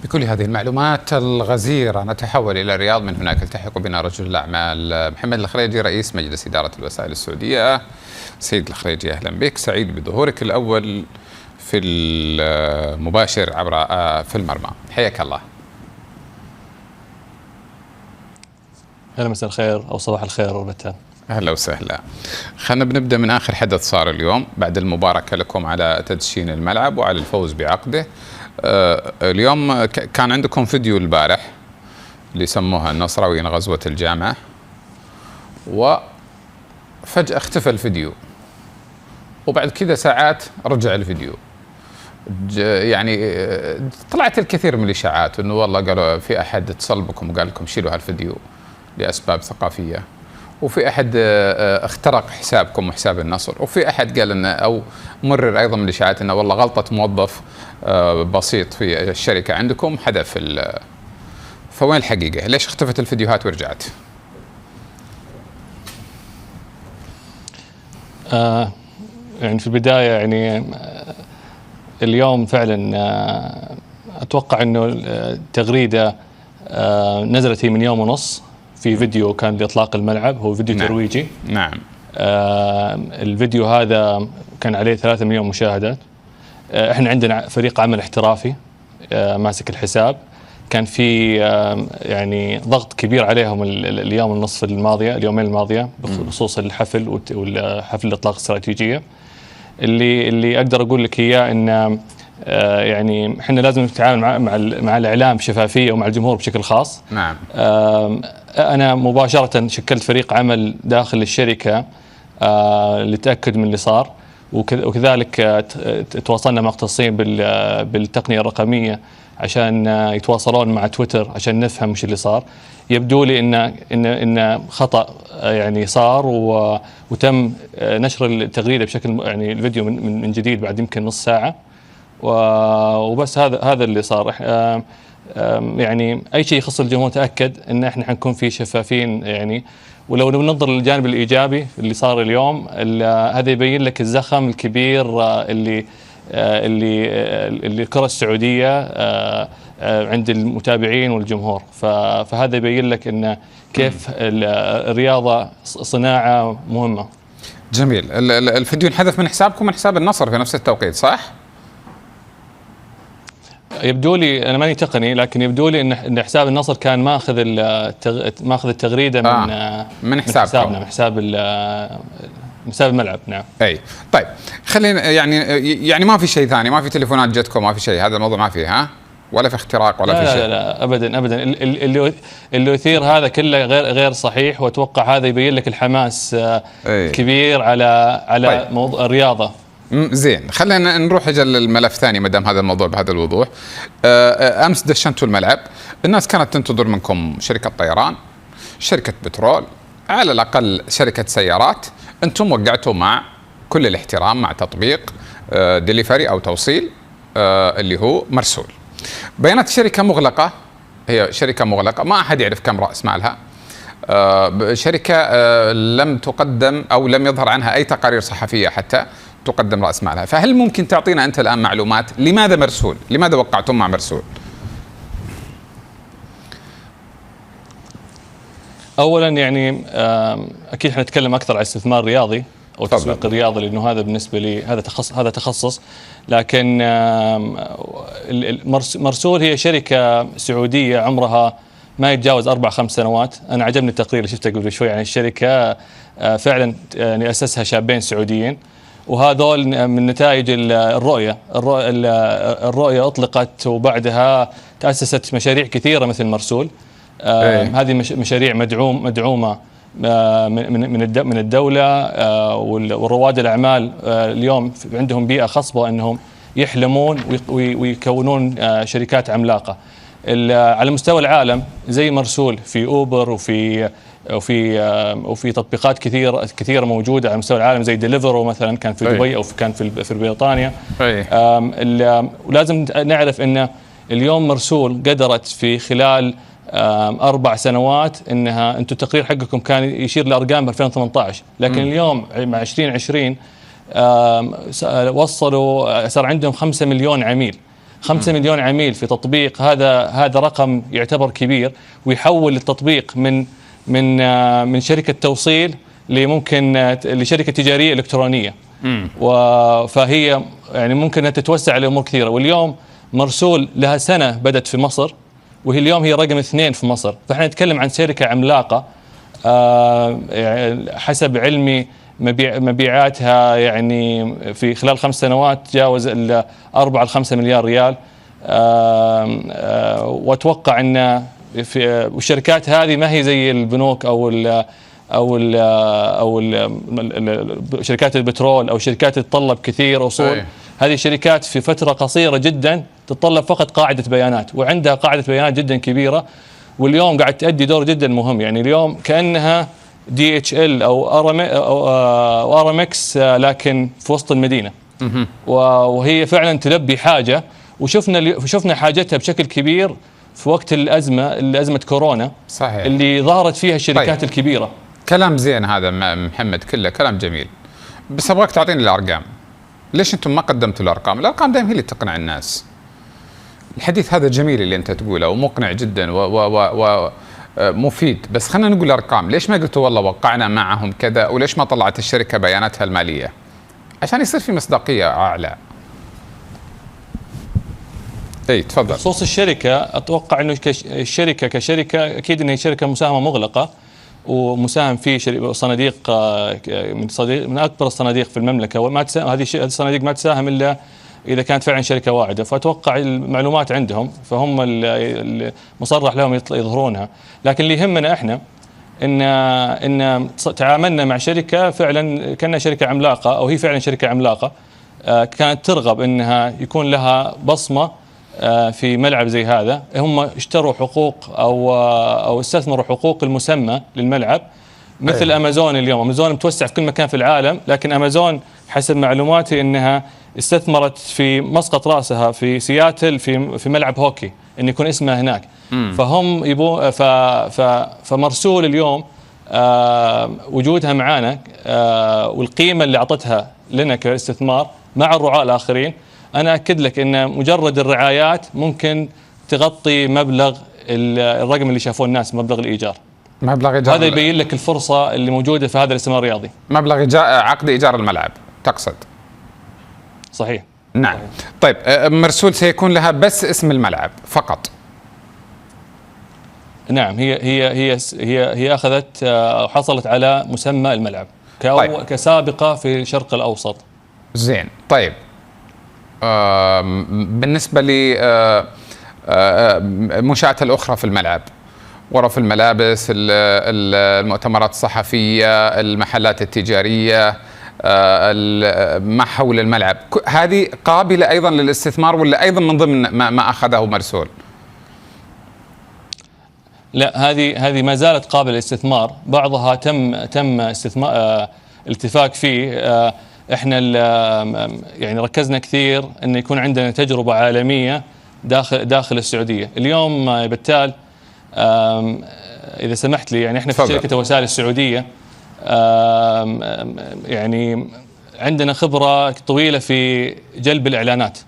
بكل هذه المعلومات الغزيرة نتحول إلى الرياض، من هناك يلتحق بنا رجل الأعمال محمد الخليجي رئيس مجلس إدارة الوسائل السعودية. سيد الخليجي أهلا بك، سعيد بظهورك الأول في المباشر عبر في المرمى، حياك الله. أهلا، مساء الخير أو صباح الخير وبتان. أهلا وسهلا. خلينا بنبدأ من آخر حدث صار اليوم بعد المباركة لكم على تدشين الملعب وعلى الفوز بعقده. اليوم كان عندكم فيديو البارح اللي سموها النصراويين غزوة الجامعة، وفجأة اختفى الفيديو، وبعد كذا ساعات رجع الفيديو. يعني طلعت الكثير من الإشاعات انه والله قالوا في أحد اتصل بكم وقال لكم شيلوا هالفيديو لأسباب ثقافية، وفي أحد اخترق حسابكم وحساب النصر، وفي أحد قال إنه أو مرر أيضا من الإشاعات إنه والله غلطة موظف بسيط في الشركة عندكم حذف فوين الحقيقة؟ ليش اختفت الفيديوهات ورجعت؟ يعني في البداية يعني اليوم فعلا أتوقع إنه التغريدة نزلت هي من يوم ونص في فيديو كان لإطلاق الملعب، هو فيديو ترويجي. نعم. الفيديو هذا كان عليه 3 مليون مشاهدة. احنا عندنا فريق عمل احترافي ماسك الحساب، كان في يعني ضغط كبير عليهم اليومين الماضية بخصوص الحفل والحفل الإطلاق الاستراتيجية. اللي أقدر أقول لك إياه إن يعني احنا لازم نتعامل مع الإعلام بشفافية ومع الجمهور بشكل خاص. نعم. أنا مباشرة شكلت فريق عمل داخل الشركة لتأكد من اللي صار، وكذلك تواصلنا مع مختصين بالتقنية الرقمية عشان يتواصلون مع تويتر عشان نفهم وش اللي صار. يبدو لي إن خطأ يعني صار، وتم نشر التغريدة بشكل يعني الفيديو من جديد بعد يمكن نص ساعة، وبس هذا اللي صار. يعني أي شيء يخص الجمهور تأكد إن إحنا حنكون فيه شفافين يعني. ولو ننظر للجانب الإيجابي اللي صار اليوم، هذا يبين لك الزخم الكبير اللي الكرة السعودية عند المتابعين والجمهور. فهذا يبين لك إن كيف الرياضة صناعة مهمة. جميل. الفيديو انحذف من حسابكم من حساب النصر في نفس التوقيت، صح؟ يبدو لي، انا ماني تقني، لكن يبدو لي ان حساب النصر كان ماخذ التغريده من حسابنا، من حساب الملعب. نعم. اي طيب، خلينا يعني ما في شيء ثاني، ما في تليفونات جتكم، ما في شيء، هذا الموضوع ما فيه ها، ولا في اختراق ولا في شيء؟ لا ابدا ابدا. اللي يثير هذا كله غير صحيح، واتوقع هذا يبين لك الحماس الكبير على طيب. موضوع الرياضه. زين، خلينا نروح اجل الملف ثاني ما دام هذا الموضوع بهذا الوضوح. امس دشنتوا الملعب، الناس كانت تنتظر منكم شركه طيران، شركه بترول، على الاقل شركه سيارات. انتم وقعتوا مع كل الاحترام مع تطبيق ديليفري او توصيل اللي هو مرسول. بيانات الشركه مغلقه، هي شركه مغلقه، ما احد يعرف كم راس مالها. شركه لم تقدم او لم يظهر عنها اي تقارير صحفيه حتى تقدم رأس مالها. فهل ممكن تعطينا أنت الآن معلومات لماذا مرسول؟ لماذا وقعتم مع مرسول؟ أولا يعني أكيد حنتكلم أكثر عن الاستثمار الرياضي أو التسويق الرياضي، لأنه هذا بالنسبة لي هذا تخصص. لكن مرسول هي شركة سعودية عمرها ما يتجاوز 4-5 سنوات. أنا عجبني التقرير اللي شفته قبل شوي عن الشركة، فعلا يعني أسسها شابين سعوديين، وهذول من نتائج الرؤية أطلقت، وبعدها تأسست مشاريع كثيرة مثل مرسول. هذه مشاريع مدعومة من الدولة، والرواد الأعمال اليوم عندهم بيئة خصبة أنهم يحلمون ويكونون شركات عملاقة على مستوى العالم زي مرسول، في أوبر وفي تطبيقات كثيرة موجودة على مستوى العالم زي ديليفرو مثلا، كان في دبي أو كان في بريطانيا. ولازم نعرف أن اليوم مرسول قدرت في خلال 4 سنوات انها، انتم التقرير حقكم كان يشير لارقام 2018، لكن اليوم مع 2020 وصلوا، صار عندهم 5 مليون عميل. 5 مليون عميل في تطبيق، هذا رقم يعتبر كبير، ويحول التطبيق من شركة توصيل لممكن لشركة تجارية إلكترونية. فهي يعني ممكن أن تتوسع لأمور كثيرة. واليوم مرسول لها سنة بدت في مصر، وهي اليوم هي رقم 2 في مصر. فاحنا نتكلم عن شركة عملاقة حسب علمي مبيعاتها يعني في خلال 5 سنوات تجاوز 4 ل 5 مليار ريال. واتوقع ان في الشركات هذه ما هي زي البنوك او شركات البترول او شركات تتطلب كثير اصول. هذه الشركات في فترة قصيرة جدا تتطلب فقط قاعدة بيانات، وعندها قاعدة بيانات جدا كبيرة، واليوم قاعد تؤدي دور جدا مهم. يعني اليوم كأنها DHL أو RMX لكن في وسط المدينة، وهي فعلا تلبي حاجة، وشفنا حاجتها بشكل كبير في وقت أزمة كورونا. صحيح. اللي ظهرت فيها الشركات طيب. الكبيرة. كلام زين هذا محمد، كله كلام جميل، بس أبغاك تعطيني الأرقام. ليش أنتم ما قدمتوا الأرقام؟ الأرقام دائما هي اللي تقنع الناس. الحديث هذا جميل اللي أنت تقوله ومقنع جدا ومفيد، بس خلينا نقول الأرقام. ليش ما قلتوا والله وقعنا معهم كذا، وليش ما طلعت الشركة بياناتها المالية عشان يصير في مصداقية أعلى؟ اي تفضل. بخصوص الشركة، أتوقع أنه الشركة كشركة أكيد أنها شركة مساهمة مغلقة، ومساهم في صناديق من أكبر الصناديق في المملكة، هذه الصناديق ما تساهم إلا إذا كانت فعلا شركة واعدة. فأتوقع المعلومات عندهم، فهم مصرح لهم يظهرونها. لكن اللي يهمنا إحنا إن تعاملنا مع شركة فعلا كأنها شركة عملاقة، أو هي فعلا شركة عملاقة كانت ترغب إنها يكون لها بصمة في ملعب زي هذا. هم اشتروا حقوق أو استثمروا حقوق المسمى للملعب، مثل أمازون. اليوم أمازون متوسع في كل مكان في العالم، لكن أمازون حسب معلوماتي إنها استثمرت في مسقط رأسها في سياتل في ملعب هوكي إن يكون اسمها هناك. فهم يبون فمرسول اليوم وجودها معانا والقيمة اللي أعطتها لنا كاستثمار مع الرعاة الآخرين، أنا أكد لك إن مجرد الرعايات ممكن تغطي مبلغ الرقم اللي شافوه الناس، مبلغ الإيجار. هذا يبين لك الفرصة اللي موجودة في هذا الاستثمار الرياضي. مبلغ عقد إيجار الملعب تقصد؟ صحيح. نعم. صحيح. طيب مرسول سيكون لها بس اسم الملعب فقط؟ نعم. هي أخذت حصلت على مسمى الملعب طيب. كسابقة في الشرق الأوسط. زين. طيب بالنسبة لي المنشآت الأخرى في الملعب، غرف الملابس، المؤتمرات الصحفية، المحلات التجارية، ما حول الملعب، هذه قابلة أيضا للاستثمار ولا أيضا من ضمن ما أخذه مرسول؟ لا، هذه ما زالت قابلة للاستثمار. بعضها تم استثمار الاتفاق فيه. احنا يعني ركزنا كثير ان يكون عندنا تجربة عالمية داخل السعودية. اليوم يا بتال اذا سمحت لي، يعني احنا في شركة وسائل السعودية يعني عندنا خبرة طويلة في جلب الإعلانات،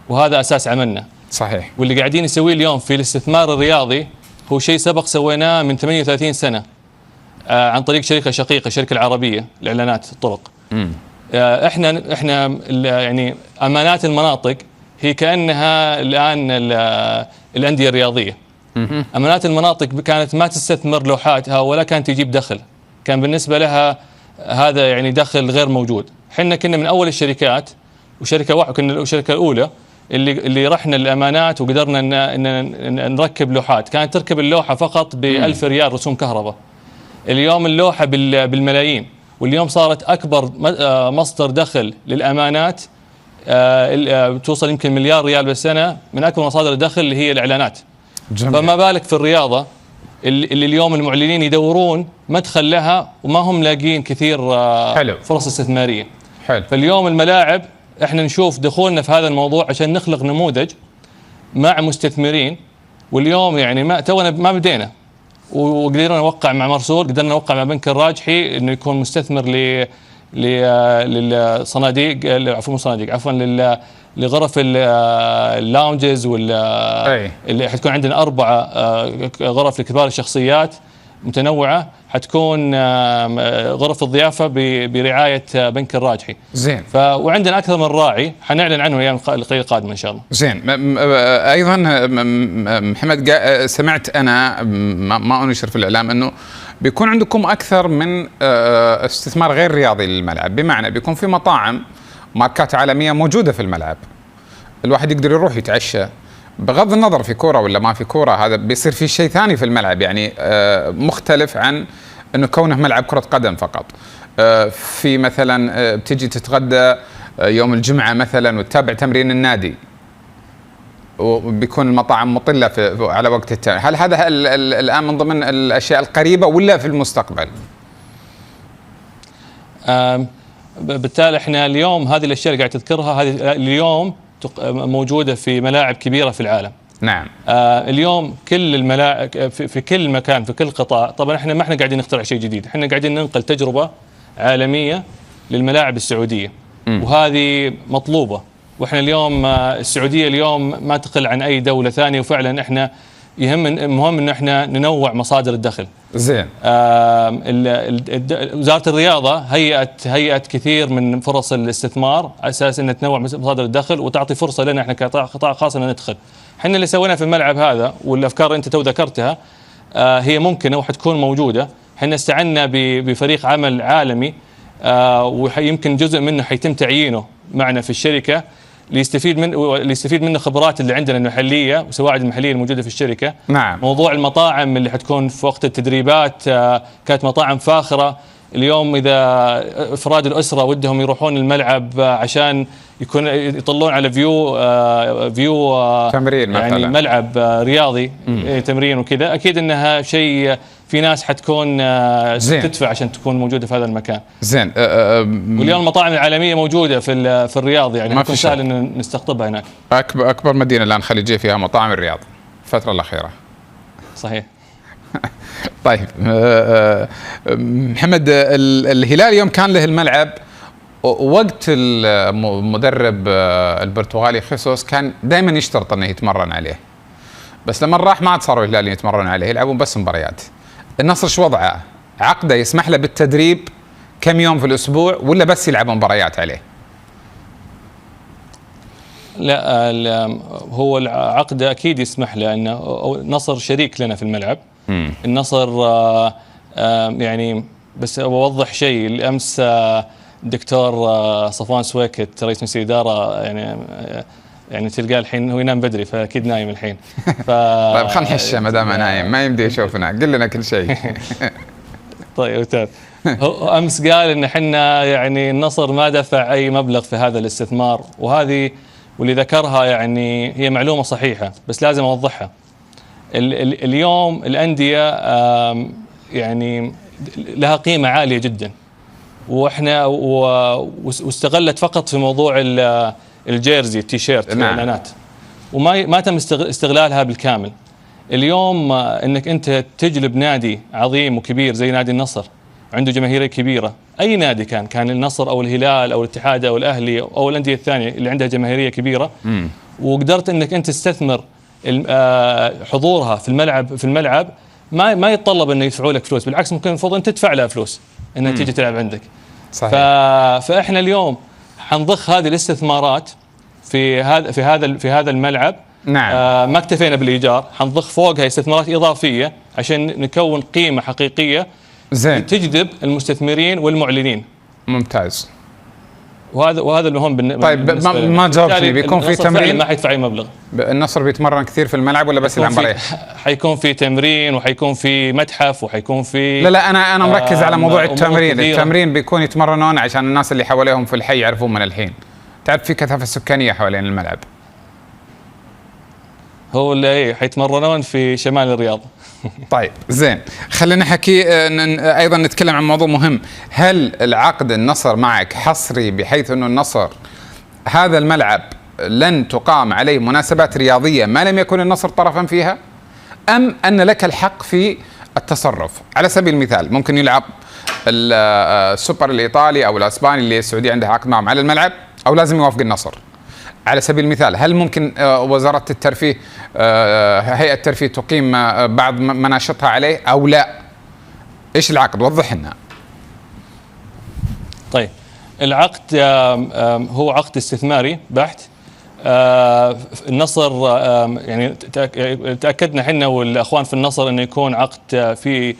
وهذا أساس عملنا. صحيح. واللي قاعدين نسويه اليوم في الاستثمار الرياضي هو شيء سبق سويناه من 38 سنة عن طريق شركة شقيقة، الشركة العربية لإعلانات الطرق. احنا يعني أمانات المناطق هي كأنها الآن الأندية الرياضية. أمانات المناطق كانت ما تستثمر لوحاتها ولا كانت تجيب دخل، كان بالنسبة لها هذا يعني دخل غير موجود. حنا كنا من أول الشركات، وشركة واحدة كنا الشركة الأولى اللي رحنا الأمانات وقدرنا إن نركب لوحات. كانت تركب اللوحة فقط ب1000 ريال رسوم كهرباء. اليوم اللوحة بالملايين، واليوم صارت أكبر مصدر دخل للأمانات، توصل يمكن مليار ريال بالسنة من أكبر مصادر الدخل اللي هي الإعلانات. جميل. فما بالك في الرياضة اللي اليوم المعلنين يدورون مدخل لها وما هم لاقين كثير فرص استثمارية. حلو. فاليوم الملاعب احنا نشوف دخولنا في هذا الموضوع عشان نخلق نموذج مع مستثمرين. واليوم يعني تونا ما بدينا، وقدرنا نوقع مع مرسول، قدرنا نوقع مع بنك الراجحي انه يكون مستثمر للصناديق، عفوا لغرف اللاونجز اللي حتكون عندنا 4 غرف لكبار الشخصيات متنوعة، حتكون غرف الضيافة برعاية بنك الراجحي. زين. وعندنا أكثر من راعي حنعلن عنه أيام القادمة إن شاء الله. زين. أيضا محمد، سمعت أنا ما أنشر في الإعلام أنه بيكون عندكم أكثر من استثمار غير رياضي للملعب، بمعنى بيكون في مطاعم ماركات عالمية موجودة في الملعب، الواحد يقدر يروح يتعشى بغض النظر في كورة ولا ما في كورة. هذا بيصير في شيء ثاني في الملعب، يعني مختلف عن أنه كونه ملعب كرة قدم فقط. في مثلا بتجي تتغدى يوم الجمعة مثلا وتتابع تمرين النادي، وبيكون المطاعم مطلة على وقت التمرين. هل هذا الآن من ضمن الأشياء القريبة ولا في المستقبل؟ بالتالي احنا اليوم هذه الأشياء اللي قاعد تذكرها هذه اليوم موجودة في ملاعب كبيرة في العالم. نعم. اليوم كل الملاعب في كل مكان في كل قطاع. طبعا احنا ما قاعدين نخترع شيء جديد، احنا قاعدين ننقل تجربة عالمية للملاعب السعودية. وهذه مطلوبة. واحنا اليوم السعودية اليوم ما تقل عن اي دولة ثانية، وفعلا احنا مهم ان احنا ننوع مصادر الدخل. زين. وزارة الرياضة هيئت كثير من فرص الاستثمار على اساس ان تنوع مصادر الدخل وتعطي فرصة لنا احنا كقطاع خاص ان ندخل. احنا اللي سويناه في الملعب هذا والافكار اللي انت تو ذكرتها هي ممكنة وحتكون موجودة. احنا استعنا بفريق عمل عالمي ويمكن جزء منه حيتم تعيينه معنا في الشركة ليستفيد منه خبرات اللي عندنا المحليه وسواعد المحليه الموجوده في الشركه. نعم. موضوع المطاعم اللي حتكون في وقت التدريبات كانت مطاعم فاخره. اليوم اذا افراد الاسره ودهم يروحون الملعب عشان يطلون على فيو تمرين يعني مثلا، ملعب رياضي تمرين وكذا، اكيد انها شيء في ناس حتكون تدفع عشان تكون موجوده في هذا المكان. زين. واليوم المطاعم العالميه موجوده في الرياض، يعني ما يكون سهل ان نستقطبها هناك. اكبر مدينه الان خليجيه فيها مطاعم الرياض الفتره الاخيره. صحيح. طيب محمد، الهلال يوم كان له الملعب وقت المدرب البرتغالي خيسوس كان دائما يشترط انه يتمرن عليه، بس لما راح ما عاد صاروا الهلال يتمرنون عليه، يلعبون بس مباريات. النصر شو وضعه؟ عقده يسمح له بالتدريب كم يوم في الاسبوع ولا بس يلعب مباريات عليه؟ لا، هو العقد اكيد يسمح له، انه النصر شريك لنا في الملعب. النصر يعني بس اوضح شيء. الامس الدكتور صفوان سويكت رئيس مجلس الاداره يعني تلقاه الحين هو ينام بدري فاكيد نايم الحين. طيب خلينا نحشه ما دام نايم ما يمدي يشوفنا، قل لنا كل شيء. طيب استاذ، هو امس قال ان احنا يعني النصر ما دفع اي مبلغ في هذا الاستثمار، وهذه واللي ذكرها يعني هي معلومه صحيحه بس لازم اوضحها. اليوم الانديه يعني لها قيمه عاليه جدا، واحنا واستغلت فقط في موضوع الجيرزي التيشيرت الاعلانات، وما تم استغلالها بالكامل. اليوم انك انت تجلب نادي عظيم وكبير زي نادي النصر عنده جماهيريه كبيره، اي نادي كان النصر او الهلال او الاتحاد او الاهلي او الانديه الثانيه اللي عندها جماهيريه كبيره، وقدرت انك انت تستثمر حضورها في الملعب ما يتطلب انه يدفعوا لك فلوس، بالعكس ممكن المفروض انت تدفع لها فلوس انها تيجي تلعب عندك. صحيح. فاحنا اليوم حنضخ هذه الاستثمارات في هذا الملعب. نعم. ما اكتفينا بالايجار، حنضخ فوقها استثمارات اضافيه عشان نكون قيمه حقيقيه زين تجذب المستثمرين والمعلنين. ممتاز. وهذا المهم. طيب ما جاوبتني، بيكون في تمرين؟ ما حيدفع اي مبلغ. النصر بيتمرن كثير في الملعب ولا بس يلعب مباريات؟ حيكون في تمرين وحيكون في متحف وحيكون في لا انا مركز على موضوع التمرين. التمرين بيكون يتمرنون عشان الناس اللي حواليهم في الحي يعرفون من الحين. تعرف في كثافه سكانيه حوالين الملعب. هو اللي حيتمرنون في شمال الرياض. طيب زين، خلينا نحكي ايضا نتكلم عن موضوع مهم. هل العقد النصر معك حصري بحيث انه النصر هذا الملعب لن تقام عليه مناسبات رياضيه ما لم يكن النصر طرفا فيها، ام ان لك الحق في التصرف؟ على سبيل المثال ممكن يلعب السوبر الايطالي او الاسباني اللي السعوديه عندها عقد معهم على الملعب، او لازم يوافق النصر؟ على سبيل المثال هل ممكن وزارة الترفيه هيئة الترفيه تقيم بعض مناشطها عليه أو لا؟ إيش العقد؟ وضح لنا. طيب العقد هو عقد استثماري بحت. النصر يعني تأكدنا احنا والأخوان في النصر أنه يكون عقد فيه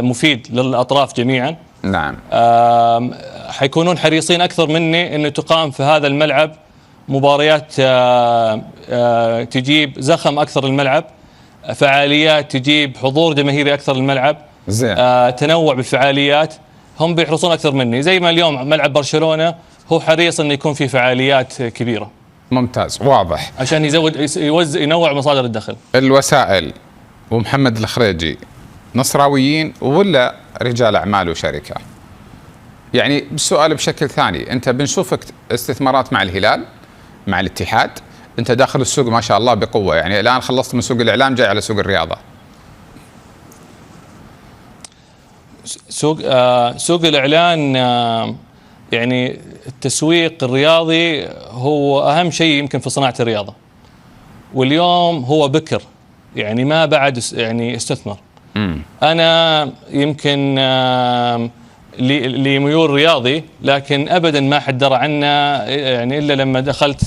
مفيد للأطراف جميعا. نعم. حيكونون حريصين أكثر مني أنه تقام في هذا الملعب مباريات تجيب زخم أكثر للملعب، فعاليات تجيب حضور جماهيري أكثر للملعب، زين. تنوع بالفعاليات. هم بيحرصون أكثر مني، زي ما اليوم ملعب برشلونة هو حريص أنه يكون في فعاليات كبيرة. ممتاز، واضح. عشان ينوع مصادر الدخل. الوسائل ومحمد الخريجي نصراويين ولا رجال أعمال وشركة؟ يعني السؤال بشكل ثاني، أنت بنشوفك استثمارات مع الهلال، مع الاتحاد، أنت داخل السوق ما شاء الله بقوة، يعني الآن خلصت من سوق الإعلام جاي على سوق الرياضة. سوق الإعلان يعني التسويق الرياضي هو أهم شيء يمكن في صناعة الرياضة، واليوم هو بكر، يعني ما بعد يعني استثمر. أنا يمكن لي ميول رياضي، لكن أبدا ما حد درى عنا يعني إلا لما دخلت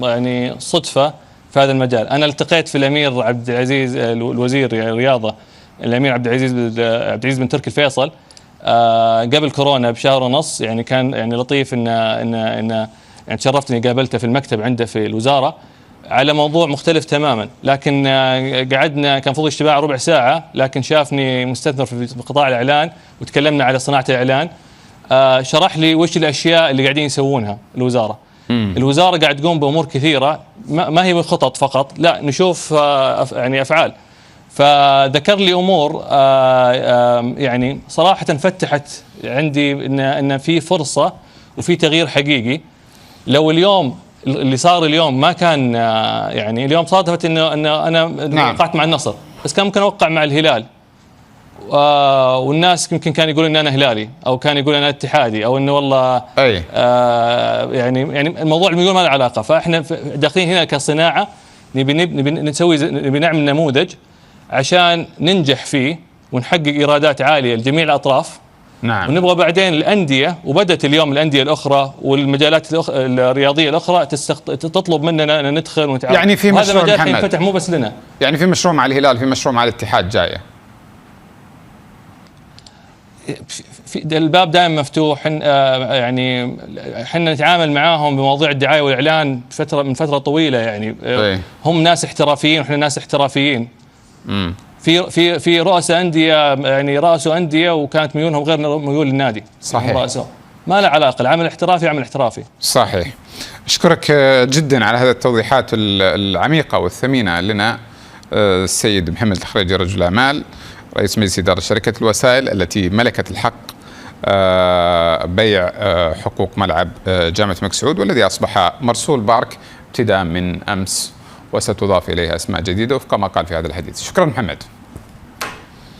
يعني صدفة في هذا المجال. أنا التقيت في الأمير عبد العزيز الوزير الرياضة، الأمير عبد العزيز بن تركي الفيصل قبل كورونا بشهر ونص. يعني كان يعني لطيف إن يعني تشرفت إني قابلته في المكتب عنده في الوزارة على موضوع مختلف تماما، لكن قعدنا كان فضل اجتماع ربع ساعة، لكن شافني مستثمر في قطاع الإعلان وتكلمنا على صناعة الإعلان. شرح لي وش الأشياء اللي قاعدين يسوونها الوزارة. الوزارة قاعد تقوم بأمور كثيرة، ما هي خطط فقط، لا نشوف يعني أفعال. فذكر لي أمور يعني صراحة فتحت عندي إن في فرصة وفي تغيير حقيقي. لو اليوم اللي صار اليوم ما كان يعني اليوم صادفت انه انا وقعت مع النصر، بس كان ممكن اوقع مع الهلال، والناس يمكن كان يقولون ان انا هلالي او كان يقول انا اتحادي او انه والله يعني الموضوع المليون ما له علاقه. فاحنا داخلين هنا كصناعه نبي نعمل نموذج عشان ننجح فيه ونحقق ايرادات عاليه لجميع الاطراف. نعم. ونبغى بعدين الأندية، وبدت اليوم الأندية الأخرى والمجالات الرياضية الأخرى تطلب مننا أن ندخل ونتعاون. يعني في مشروع هذا مجال محمد ينفتح مو بس لنا، يعني في مشروع مع الهلال، في مشروع مع الاتحاد جاية. في الباب دائما مفتوح. يعني احنا نتعامل معاهم بمواضيع الدعاية والإعلان من فترة طويلة. يعني هم ناس احترافيين واحنا ناس احترافيين. في رؤساء أندية يعني رأسوا أندية وكانت ميولهم غير ميول النادي. صحيح. ما له علاقة، العمل الاحترافي عمل احترافي. صحيح. أشكرك جدا على هذه التوضيحات العميقة والثمينة لنا السيد محمد الخريجي، رجل أعمال، رئيس مجلس إدارة شركة الوسائل التي ملكت الحق بيع حقوق ملعب جامعة الملك سعود، والذي أصبح مرسول بارك ابتداء من أمس، وستضاف إليها أسماء جديدة وفق ما قال في هذا الحديث. شكرا محمد.